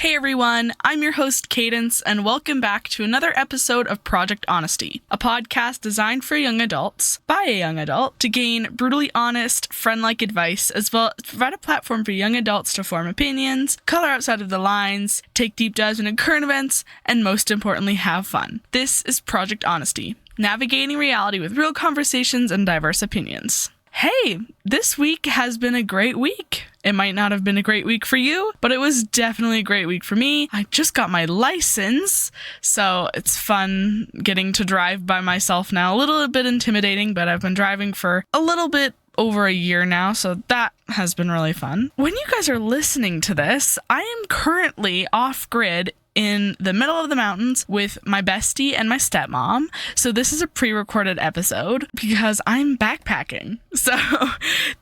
Hey everyone, I'm your host Cadence, and welcome back to another episode of Project Honesty, a podcast designed for young adults, by a young adult, to gain brutally honest, friend-like advice, as well as provide a platform for young adults to form opinions, color outside of the lines, take deep dives into current events, and most importantly, have fun. This is Project Honesty, navigating reality with real conversations and diverse opinions. Hey, this week has been a great week. It might not have been a great week for you, but it was definitely a great week for me. I just got my license, so it's fun getting to drive by myself now. A little bit intimidating, but I've been driving for a little bit over a year now, so that has been really fun. When you guys are listening to this, I am currently off-grid in the middle of the mountains with my bestie and my stepmom. So this is a pre-recorded episode because I'm backpacking. So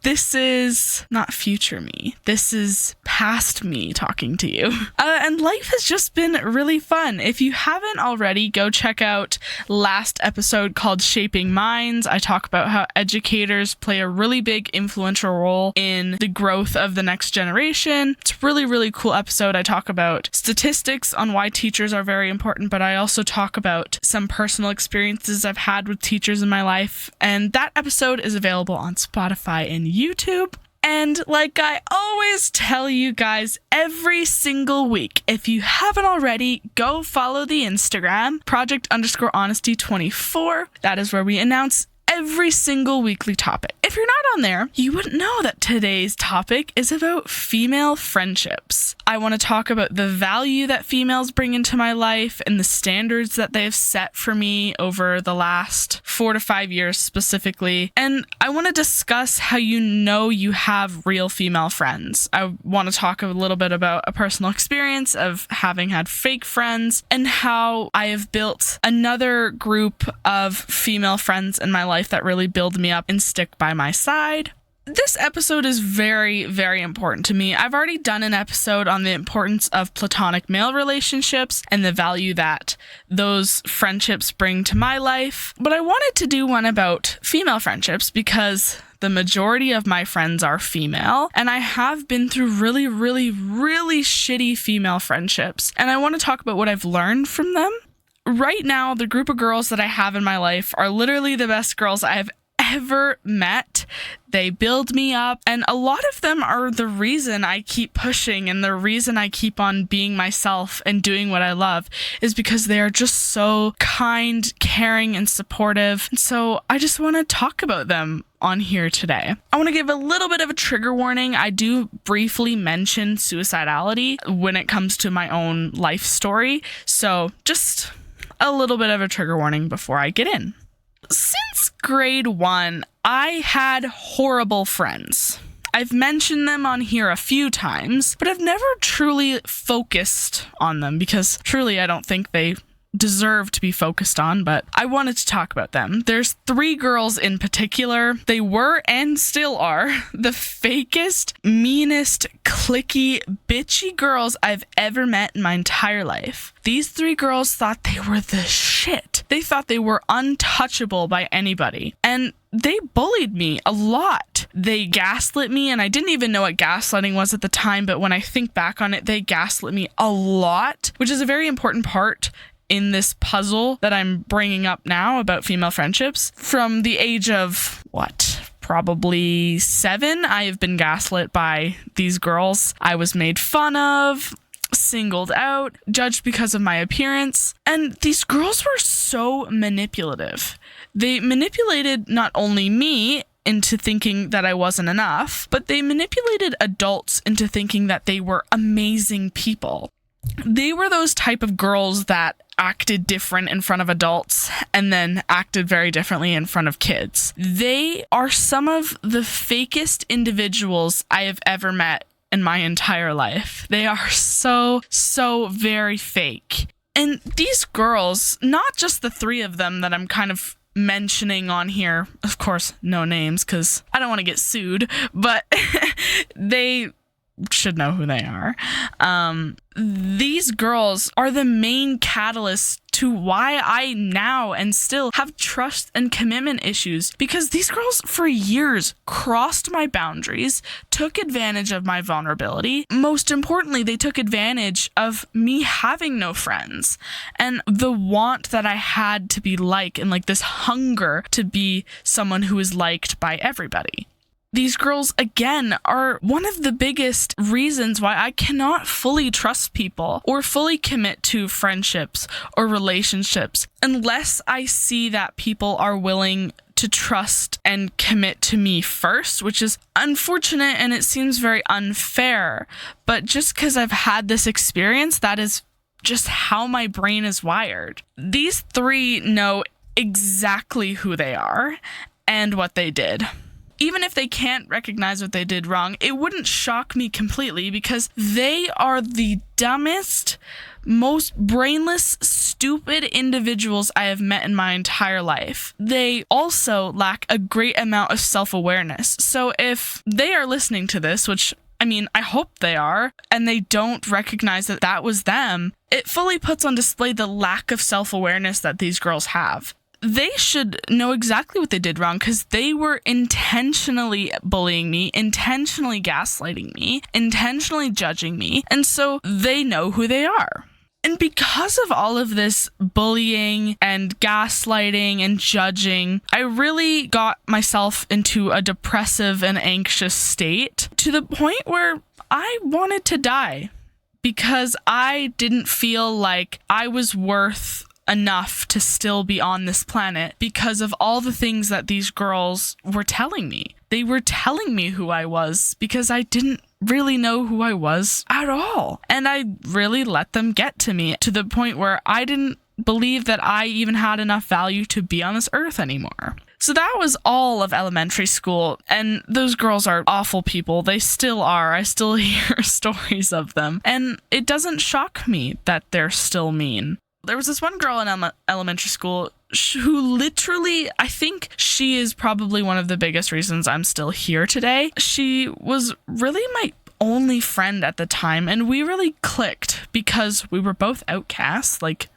this is not future me. This is past me talking to you. And life has just been really fun. If you haven't already, go check out last episode called Shaping Minds. I talk about how educators play a really big influential role in the growth of the next generation. It's a really, really cool episode. I talk about statistics on why teachers are very important, but I also talk about some personal experiences I've had with teachers in my life, and that episode is available on Spotify and YouTube. And like I always tell you guys every single week, if you haven't already, go follow the Instagram, Project_Honesty24. That is where we announce every single weekly topic. If you're not on there, you wouldn't know that today's topic is about female friendships. I want to talk about the value that females bring into my life and the standards that they have set for me over the last 4 to 5 years specifically. And I want to discuss how you know you have real female friends. I want to talk a little bit about a personal experience of having had fake friends and how I have built another group of female friends in my life that really build me up and stick by my side. This episode is very, very important to me. I've already done an episode on the importance of platonic male relationships and the value that those friendships bring to my life. But I wanted to do one about female friendships because the majority of my friends are female, and I have been through really, really, really shitty female friendships. And I want to talk about what I've learned from them. Right now, the group of girls that I have in my life are literally the best girls I have ever met. They build me up, and a lot of them are the reason I keep pushing and the reason I keep on being myself and doing what I love is because they are just so kind, caring, and supportive. So I just want to talk about them on here today. I want to give a little bit of a trigger warning. I do briefly mention suicidality when it comes to my own life story, so just a little bit of a trigger warning before I get in. Since grade 1, I had horrible friends. I've mentioned them on here a few times, but I've never truly focused on them because truly I don't think they deserve to be focused on, but I wanted to talk about them. There's 3 girls in particular. They were and still are the fakest, meanest, cliquey, bitchy girls I've ever met in my entire life. These 3 girls thought they were the shit. They thought they were untouchable by anybody. And they bullied me a lot. They gaslit me, and I didn't even know what gaslighting was at the time, but when I think back on it, they gaslit me a lot, which is a very important part in this puzzle that I'm bringing up now about female friendships. From the age of, probably 7, I have been gaslit by these girls. I was made fun of, singled out, judged because of my appearance, and these girls were so manipulative. They manipulated not only me into thinking that I wasn't enough, but they manipulated adults into thinking that they were amazing people. They were those type of girls that acted different in front of adults and then acted very differently in front of kids. They are some of the fakest individuals I have ever met in my entire life. They are so very fake. And these girls, not just the 3 of them that I'm kind of mentioning on here, of course, no names because I don't want to get sued, but they should know who they are. These girls are the main catalyst to why I now and still have trust and commitment issues, because these girls for years crossed my boundaries, took advantage of my vulnerability. Most importantly, they took advantage of me having no friends and the want that I had to be liked, and like this hunger to be someone who is liked by everybody. These girls, again, are one of the biggest reasons why I cannot fully trust people or fully commit to friendships or relationships unless I see that people are willing to trust and commit to me first, which is unfortunate and it seems very unfair. But just because I've had this experience, that is just how my brain is wired. These three know exactly who they are and what they did. Even if they can't recognize what they did wrong, it wouldn't shock me completely, because they are the dumbest, most brainless, stupid individuals I have met in my entire life. They also lack a great amount of self-awareness. So if they are listening to this, which I hope they are, and they don't recognize that that was them, it fully puts on display the lack of self-awareness that these girls have. They should know exactly what they did wrong, because they were intentionally bullying me, intentionally gaslighting me, intentionally judging me, and so they know who they are. And because of all of this bullying and gaslighting and judging, I really got myself into a depressive and anxious state, to the point where I wanted to die, because I didn't feel like I was worth enough to still be on this planet because of all the things that these girls were telling me. They were telling me who I was because I didn't really know who I was at all. And I really let them get to me, to the point where I didn't believe that I even had enough value to be on this earth anymore. So that was all of elementary school, and those girls are awful people. They still are. I still hear stories of them, and it doesn't shock me that they're still mean. There was this one girl in elementary school who literally, I think she is probably one of the biggest reasons I'm still here today. She was really my only friend at the time, and we really clicked because we were both outcasts. Like,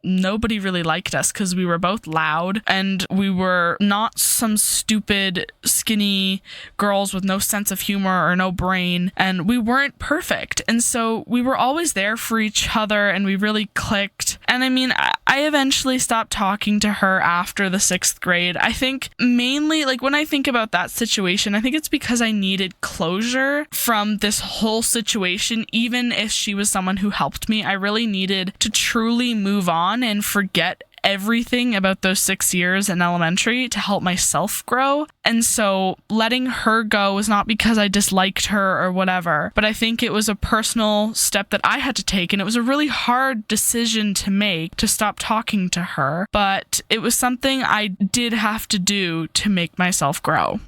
nobody really liked us because we were both loud and we were not some stupid, skinny girls with no sense of humor or no brain, and we weren't perfect. And so we were always there for each other, and we really clicked. And I eventually stopped talking to her after the 6th grade. I think mainly, like, when I think about that situation, I think it's because I needed closure from this whole situation. Even if she was someone who helped me, I really needed to truly move on and forget everything about those 6 years in elementary to help myself grow. And so letting her go was not because I disliked her or whatever, but I think it was a personal step that I had to take, and it was a really hard decision to make, to stop talking to her, but it was something I did have to do to make myself grow.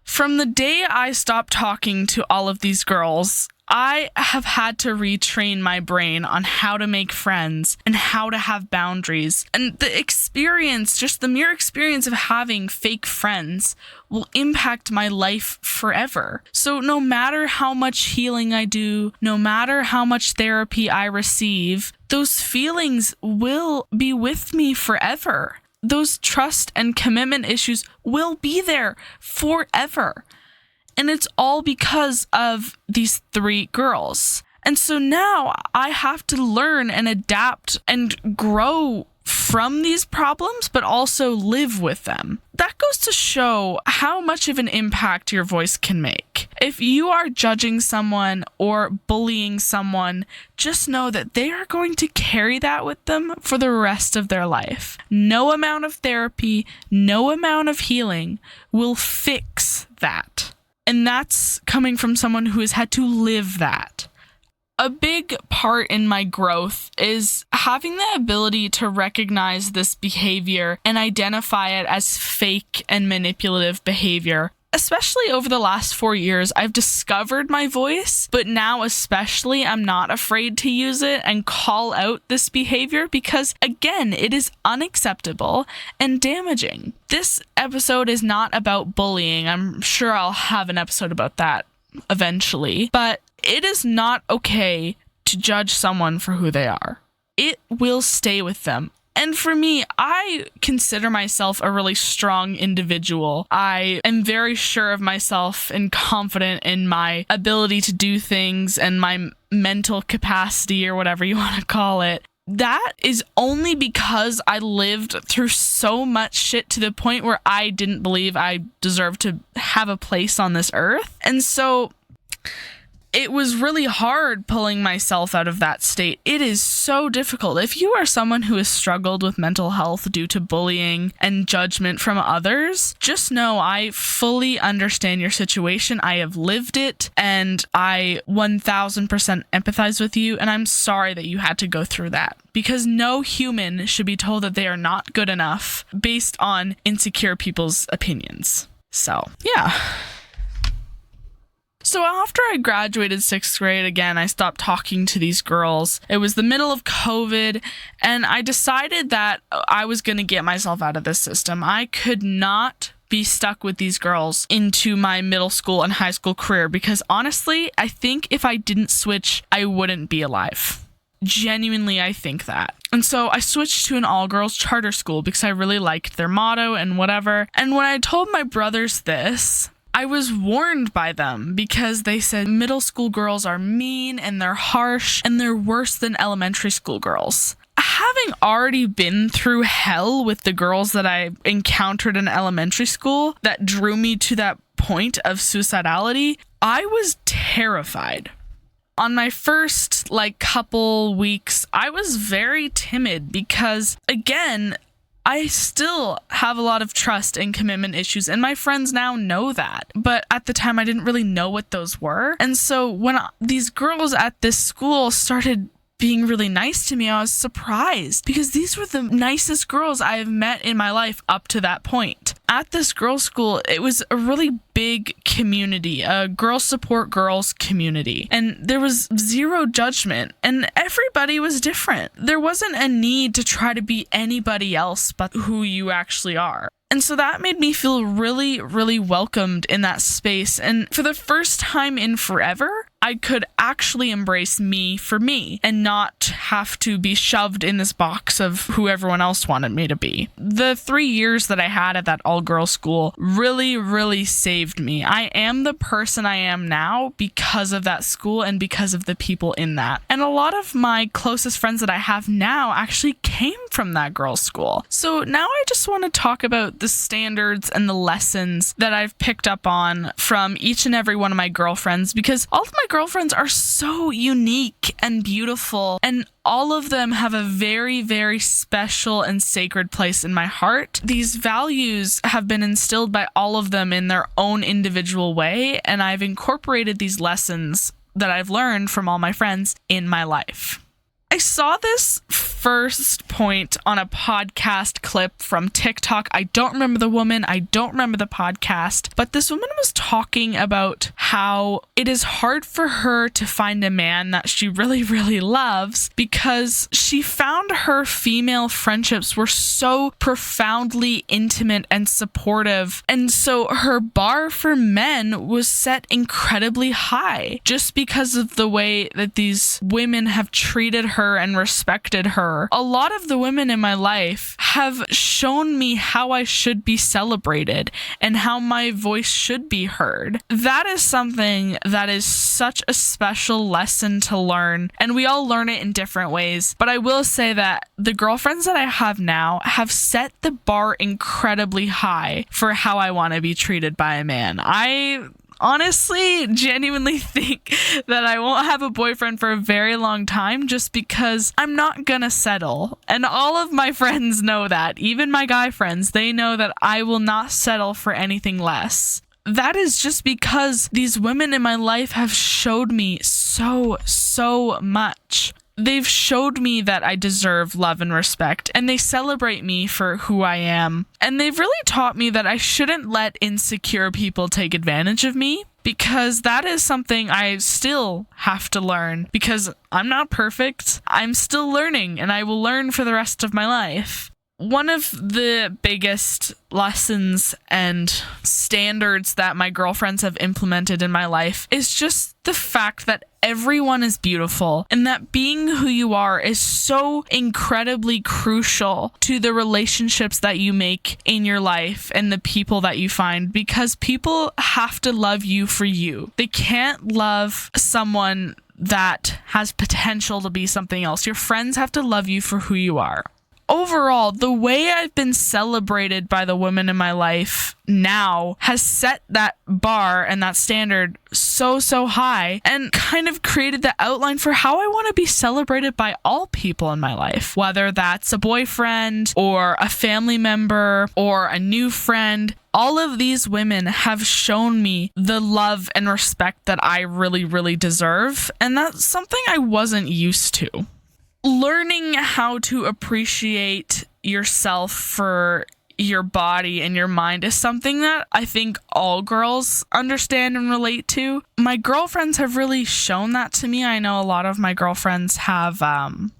From the day I stopped talking to all of these girls, I have had to retrain my brain on how to make friends and how to have boundaries. And the experience, just the mere experience of having fake friends, will impact my life forever. So no matter how much healing I do, no matter how much therapy I receive, those feelings will be with me forever. Those trust and commitment issues will be there forever. And it's all because of these 3 girls. And so now I have to learn and adapt and grow from these problems, but also live with them. That goes to show how much of an impact your voice can make. If you are judging someone or bullying someone, just know that they are going to carry that with them for the rest of their life. No amount of therapy, no amount of healing will fix that. And that's coming from someone who has had to live that. A big part in my growth is having the ability to recognize this behavior and identify it as fake and manipulative behavior. Especially over the last 4 years, I've discovered my voice, but now especially I'm not afraid to use it and call out this behavior because, again, it is unacceptable and damaging. This episode is not about bullying. I'm sure I'll have an episode about that eventually, but It is not okay to judge someone for who they are. It will stay with them. And for me, I consider myself a really strong individual. I am very sure of myself and confident in my ability to do things and my mental capacity, or whatever you want to call it. That is only because I lived through so much shit to the point where I didn't believe I deserved to have a place on this earth. And so it was really hard pulling myself out of that state. It is so difficult. If you are someone who has struggled with mental health due to bullying and judgment from others, just know I fully understand your situation. I have lived it, and I 1000% empathize with you, and I'm sorry that you had to go through that. Because no human should be told that they are not good enough based on insecure people's opinions. So, yeah. So after I graduated 6th grade, again, I stopped talking to these girls. It was the middle of COVID, and I decided that I was going to get myself out of this system. I could not be stuck with these girls into my middle school and high school career, because honestly, I think if I didn't switch, I wouldn't be alive. Genuinely, I think that. And so I switched to an all-girls charter school because I really liked their motto and whatever. And when I told my brothers this, I was warned by them because they said middle school girls are mean and they're harsh and they're worse than elementary school girls. Having already been through hell with the girls that I encountered in elementary school that drew me to that point of suicidality, I was terrified. On my first couple weeks, I was very timid because, again, I still have a lot of trust and commitment issues, and my friends now know that. But at the time, I didn't really know what those were. And so when these girls at this school started being really nice to me, I was surprised because these were the nicest girls I have met in my life up to that point. At this girls' school, it was a really big community, a girls support girls community, and there was zero judgment, and everybody was different. There wasn't a need to try to be anybody else but who you actually are. And so that made me feel really, really welcomed in that space. And for the first time in forever, I could actually embrace me for me and not have to be shoved in this box of who everyone else wanted me to be. The 3 years that I had at that all-girls school really, really saved me. I am the person I am now because of that school and because of the people in that. And a lot of my closest friends that I have now actually came from that girls' school. So now I just want to talk about the standards and the lessons that I've picked up on from each and every one of my girlfriends, because all of my girlfriends are so unique and beautiful, and all of them have a very, very special and sacred place in my heart. These values have been instilled by all of them in their own individual way, and I've incorporated these lessons that I've learned from all my friends in my life. I saw this first point on a podcast clip from TikTok. I don't remember the woman, I don't remember the podcast, but this woman was talking about how it is hard for her to find a man that she really, really loves because she found her female friendships were so profoundly intimate and supportive. And so her bar for men was set incredibly high just because of the way that these women have treated her and respected her. A lot of the women in my life have shown me how I should be celebrated and how my voice should be heard. That is something that is such a special lesson to learn, and we all learn it in different ways. But I will say that the girlfriends that I have now have set the bar incredibly high for how I want to be treated by a man. I honestly, genuinely think that I won't have a boyfriend for a very long time just because I'm not gonna settle. And all of my friends know that. Even my guy friends, they know that I will not settle for anything less. That is just because these women in my life have showed me so much. They've showed me that I deserve love and respect, and they celebrate me for who I am. And they've really taught me that I shouldn't let insecure people take advantage of me, because that is something I still have to learn, because I'm not perfect. I'm still learning, and I will learn for the rest of my life. one of the biggest lessons and standards that my girlfriends have implemented in my life is just the fact that everyone is beautiful and that being who you are is so incredibly crucial to the relationships that you make in your life and the people that you find, because people have to love you for you. They can't love someone that has potential to be something else. Your friends have to love you for who you are. Overall, the way I've been celebrated by the women in my life now has set that bar and that standard so high and kind of created the outline for how I want to be celebrated by all people in my life, whether that's a boyfriend or a family member or a new friend. All of these women have shown me the love and respect that I really deserve, and that's something I wasn't used to. Learning how to appreciate yourself for your body and your mind is something that I think all girls understand and relate to. My girlfriends have really shown that to me. I know a lot of my girlfriends have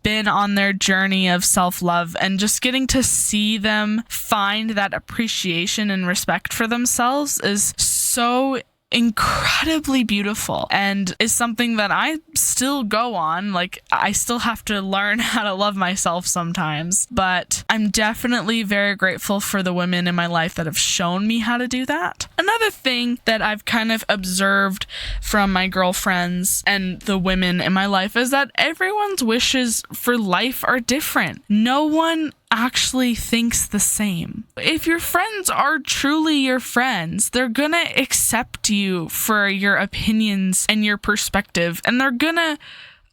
been on their journey of self-love, and just getting to see them find that appreciation and respect for themselves is so incredibly beautiful and is something that I still go on. Like, I still have to learn how to love myself sometimes, but I'm definitely very grateful for the women in my life that have shown me how to do that. Another thing that I've kind of observed from my girlfriends and the women in my life is that everyone's wishes for life are different. No one actually thinks the same. If your friends are truly your friends, they're gonna accept you for your opinions and your perspective, and they're gonna,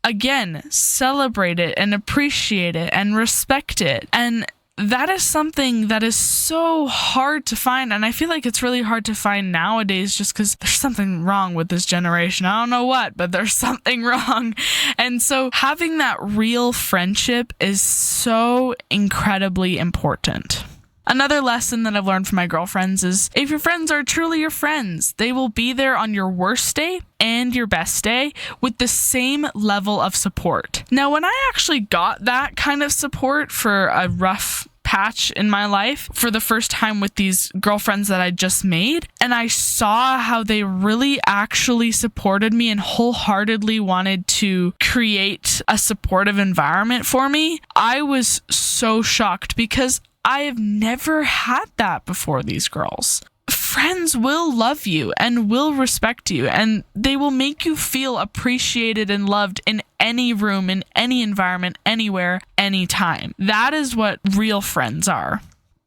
again, celebrate it and appreciate it and respect it. And that is something that is so hard to find, and I feel like it's really hard to find nowadays just because there's something wrong with this generation. I don't know what, but there's something wrong. And so having that real friendship is so incredibly important. Another lesson that I've learned from my girlfriends is if your friends are truly your friends, they will be there on your worst day and your best day with the same level of support. Now, when I actually got that kind of support for a rough patch in my life for the first time with these girlfriends that I just made, and I saw how they really actually supported me and wholeheartedly wanted to create a supportive environment for me, I was so shocked because I have never had that before these girls. Friends will love you and will respect you, and they will make you feel appreciated and loved in any room, in any environment, anywhere, anytime. That is what real friends are.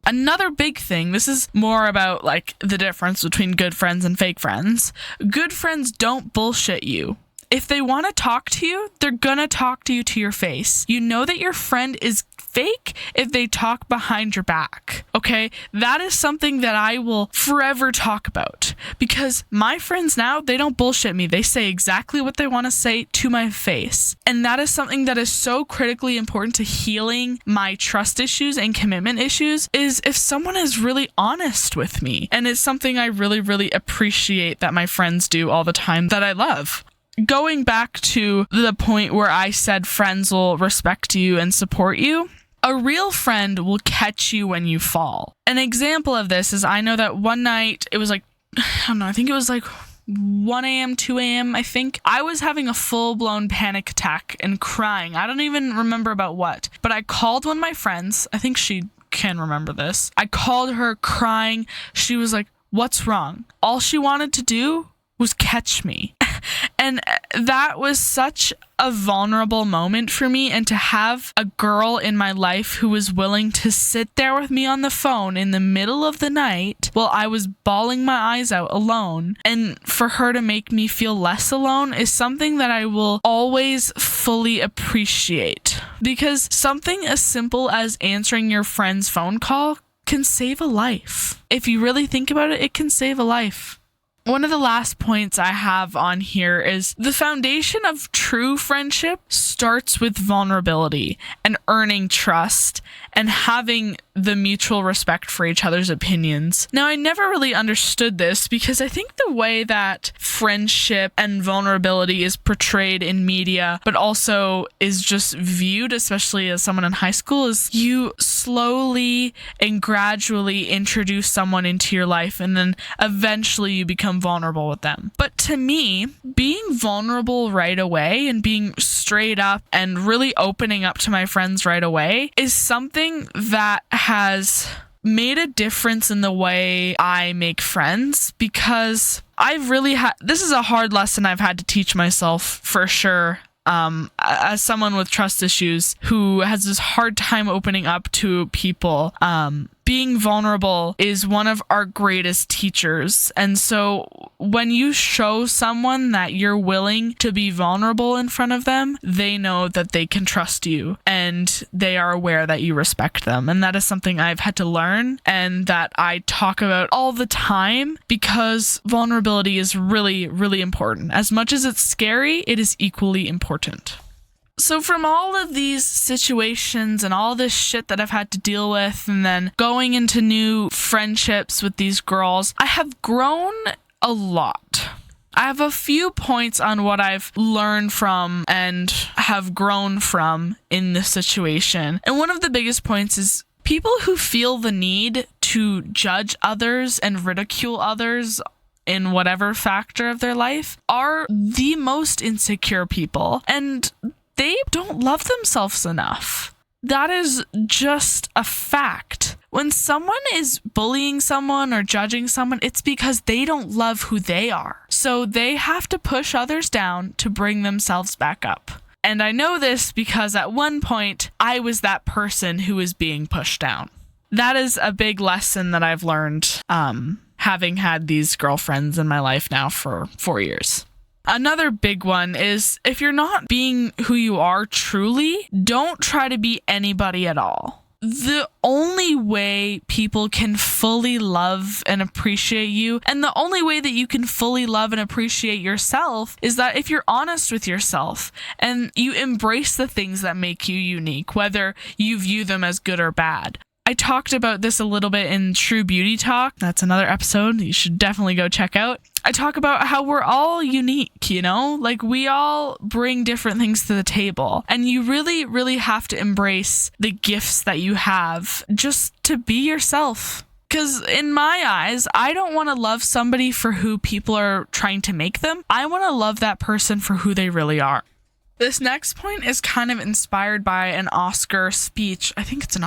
Another big thing, this is more about like the difference between good friends and fake friends. Good friends don't bullshit you. If they want to talk to you, they're gonna talk to you to your face. You know that your friend is fake if they talk behind your back, okay? That is something that I will forever talk about, because my friends now, they don't bullshit me. They say exactly what they want to say to my face. And that is something that is so critically important to healing my trust issues and commitment issues, is if someone is really honest with me. And it's something I really appreciate that my friends do all the time that I love. Going back to the point where I said friends will respect you and support you, a real friend will catch you when you fall. An example of this is I know that one night, it was like, I don't know, I think it was like 1 a.m., 2 a.m., I think. I was having a full-blown panic attack and crying. I don't even remember about what, but I called one of my friends. I think she can remember this. I called her crying. She was like, "What's wrong?" All she wanted to do was catch me. And that was such a vulnerable moment for me, and to have a girl in my life who was willing to sit there with me on the phone in the middle of the night while I was bawling my eyes out alone, and for her to make me feel less alone, is something that I will always fully appreciate. Because something as simple as answering your friend's phone call can save a life. If you really think about it, it can save a life. One of the last points I have on here is the foundation of true friendship starts with vulnerability and earning trust and having the mutual respect for each other's opinions. Now, I never really understood this because I think the way that friendship and vulnerability is portrayed in media, but also is just viewed, especially as someone in high school, is you slowly and gradually introduce someone into your life and then eventually you become vulnerable with them. But to me, being vulnerable right away and being straight up and really opening up to my friends right away is something that has made a difference in the way I make friends, because I've really this is a hard lesson I've had to teach myself for sure. As someone with trust issues who has this hard time opening up to people, being vulnerable is one of our greatest teachers. And so when you show someone that you're willing to be vulnerable in front of them, they know that they can trust you and they are aware that you respect them. And that is something I've had to learn and that I talk about all the time, because vulnerability is really, really important. As much as it's scary, it is equally important. So from all of these situations and all this shit that I've had to deal with, and then going into new friendships with these girls, I have grown a lot. I have a few points on what I've learned from and have grown from in this situation. And one of the biggest points is people who feel the need to judge others and ridicule others in whatever factor of their life are the most insecure people. And they don't love themselves enough. That is just a fact. When someone is bullying someone or judging someone, it's because they don't love who they are. So they have to push others down to bring themselves back up. And I know this because at one point, I was that person who was being pushed down. That is a big lesson that I've learned, having had these girlfriends in my life now for 4 years. Another big one is if you're not being who you are truly, don't try to be anybody at all. The only way people can fully love and appreciate you, and the only way that you can fully love and appreciate yourself, is that if you're honest with yourself and you embrace the things that make you unique, whether you view them as good or bad. I talked about this a little bit in True Beauty Talk. That's another episode you should definitely go check out. I talk about how we're all unique, you know? Like, we all bring different things to the table. And you really, really have to embrace the gifts that you have just to be yourself. Because in my eyes, I don't want to love somebody for who people are trying to make them. I want to love that person for who they really are. This next point is kind of inspired by an Oscar speech. I think it's an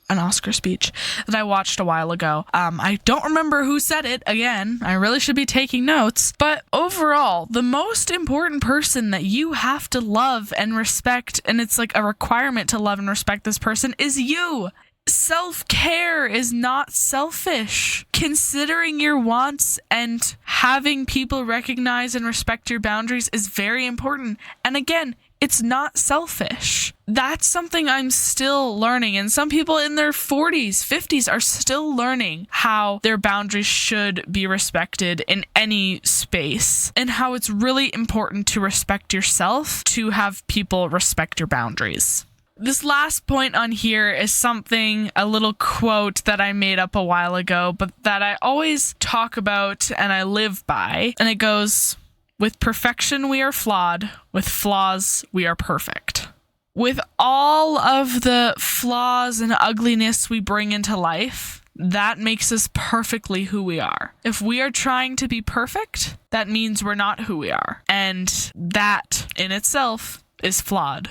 Oscar speech that I watched a while ago. I don't remember who said it. Again, I really should be taking notes. But overall, the most important person that you have to love and respect, and it's like a requirement to love and respect this person, is you. Self-care is not selfish. Considering your wants and having people recognize and respect your boundaries is very important. And again, it's not selfish. That's something I'm still learning. And some people in their 40s, 50s are still learning how their boundaries should be respected in any space, and how it's really important to respect yourself to have people respect your boundaries. This last point on here is a little quote that I made up a while ago, but that I always talk about and I live by. And it goes, with perfection we are flawed, with flaws we are perfect. With all of the flaws and ugliness we bring into life, that makes us perfectly who we are. If we are trying to be perfect, that means we're not who we are. And that in itself is flawed.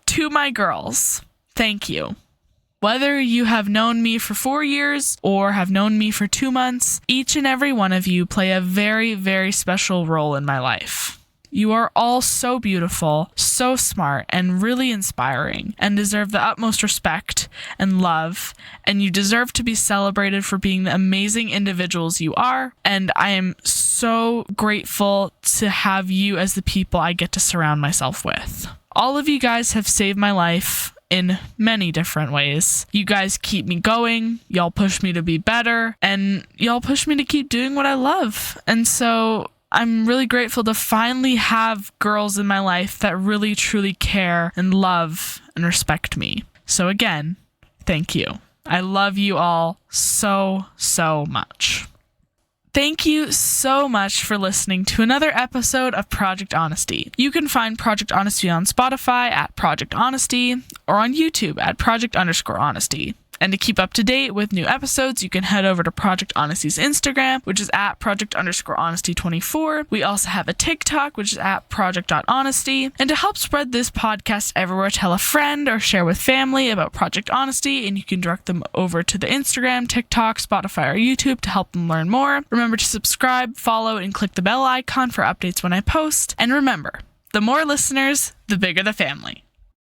To my girls, thank you. Whether you have known me for 4 years or have known me for 2 months, each and every one of you play a very, very special role in my life. You are all so beautiful, so smart, and really inspiring, and deserve the utmost respect and love, and you deserve to be celebrated for being the amazing individuals you are, and I am so grateful to have you as the people I get to surround myself with. All of you guys have saved my life in many different ways. You guys keep me going, y'all push me to be better, and y'all push me to keep doing what I love. And so I'm really grateful to finally have girls in my life that really truly care and love and respect me. So again, thank you. I love you all so, so much. Thank you so much for listening to another episode of Project Honesty. You can find Project Honesty on Spotify at Project Honesty or on YouTube at Project_Honesty. And to keep up to date with new episodes, you can head over to Project Honesty's Instagram, which is at Project_Honesty24. We also have a TikTok, which is at Project.Honesty. And to help spread this podcast everywhere, tell a friend or share with family about Project Honesty, and you can direct them over to the Instagram, TikTok, Spotify, or YouTube to help them learn more. Remember to subscribe, follow, and click the bell icon for updates when I post. And remember, the more listeners, the bigger the family.